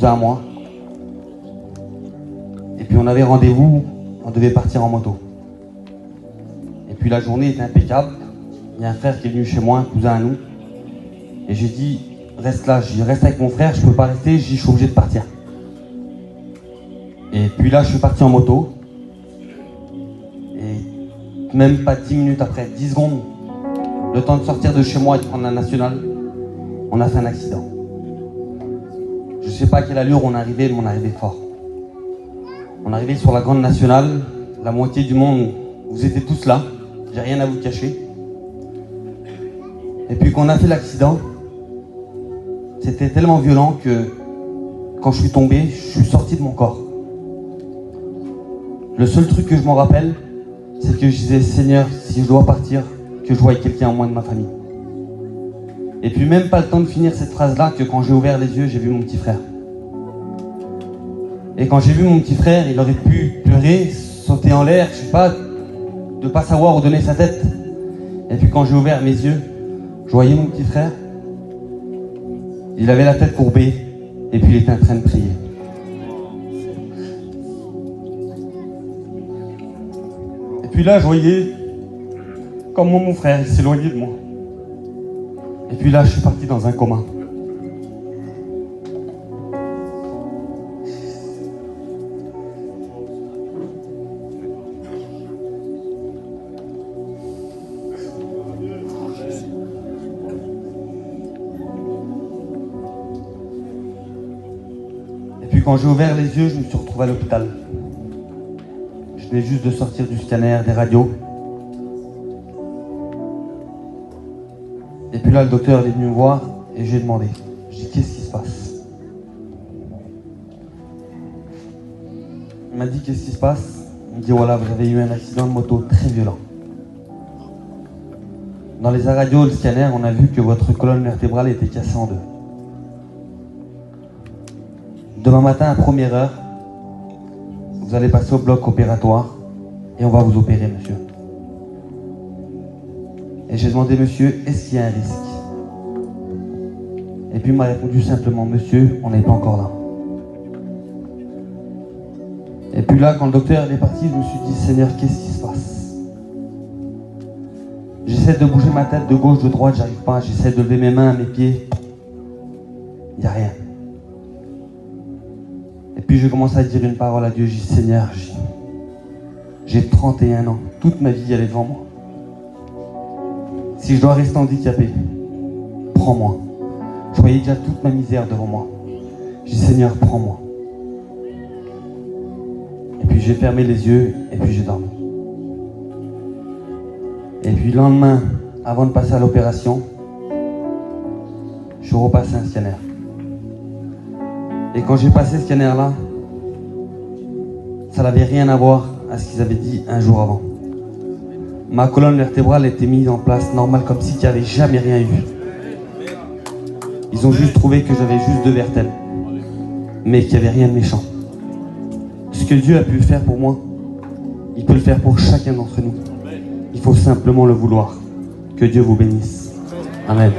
cousin à moi. Et puis on avait rendez-vous, on devait partir en moto. Et puis la journée était impeccable. Il y a un frère qui est venu chez moi, un cousin à nous. Et j'ai dit, reste là, je reste avec mon frère, je peux pas rester, je suis obligé de partir. Et puis là, je suis parti en moto. Et même pas 10 minutes après, 10 secondes, le temps de sortir de chez moi et de prendre la nationale, on a fait un accident. Je sais pas à quelle allure on est arrivé, mais on est arrivé fort. On est arrivé sur la grande nationale, la moitié du monde, vous étiez tous là, j'ai rien à vous cacher. Et puis quand on a fait l'accident, c'était tellement violent que quand je suis tombé, je suis sorti de mon corps. Le seul truc que je m'en rappelle, c'est que je disais, Seigneur, si je dois partir, que je voie quelqu'un en moins de ma famille. Et puis même pas le temps de finir cette phrase-là, que quand j'ai ouvert les yeux, j'ai vu mon petit frère. Et quand j'ai vu mon petit frère, il aurait pu pleurer, sauter en l'air, je sais pas, de pas savoir où donner sa tête. Et puis quand j'ai ouvert mes yeux, je voyais mon petit frère. Il avait la tête courbée, et puis il était en train de prier. Et puis là, je voyais comment mon frère s'éloignait de moi. Et puis là, je suis parti dans un coma. Et puis quand j'ai ouvert les yeux, je me suis retrouvé à l'hôpital. Je venais juste de sortir du scanner, des radios. Et puis là, le docteur est venu me voir et j'ai demandé. Je dis, qu'est-ce qui se passe? Il m'a dit, qu'est-ce qui se passe? Il me dit, voilà, vous avez eu un accident de moto très violent. Dans les radios, le scanner, on a vu que votre colonne vertébrale était cassée en deux. Demain matin, à première heure, vous allez passer au bloc opératoire et on va vous opérer, monsieur. Et j'ai demandé, monsieur, est-ce qu'il y a un risque? Et puis il m'a répondu simplement, monsieur, on n'est pas encore là. Et puis là, quand le docteur est parti, je me suis dit, Seigneur, qu'est-ce qui se passe? J'essaie de bouger ma tête de gauche, de droite, j'arrive pas. J'essaie de lever mes mains, mes pieds. Il n'y a rien. Et puis je commence à dire une parole à Dieu. Je dis, Seigneur, j'ai 31 ans. Toute ma vie, elle est devant moi. Si je dois rester handicapé, prends-moi. Je voyais déjà toute ma misère devant moi. Je dis, Seigneur, prends-moi. Et puis j'ai fermé les yeux et puis j'ai dormi. Et puis le lendemain, avant de passer à l'opération, je suis repassé un scanner. Et quand j'ai passé ce scanner-là, ça n'avait rien à voir à ce qu'ils avaient dit un jour avant. Ma colonne vertébrale était mise en place normale comme si il n'y avait jamais rien eu. Ils ont juste trouvé que j'avais juste 2 vertèbres, mais qu'il n'y avait rien de méchant. Ce que Dieu a pu faire pour moi, il peut le faire pour chacun d'entre nous. Il faut simplement le vouloir. Que Dieu vous bénisse. Amen.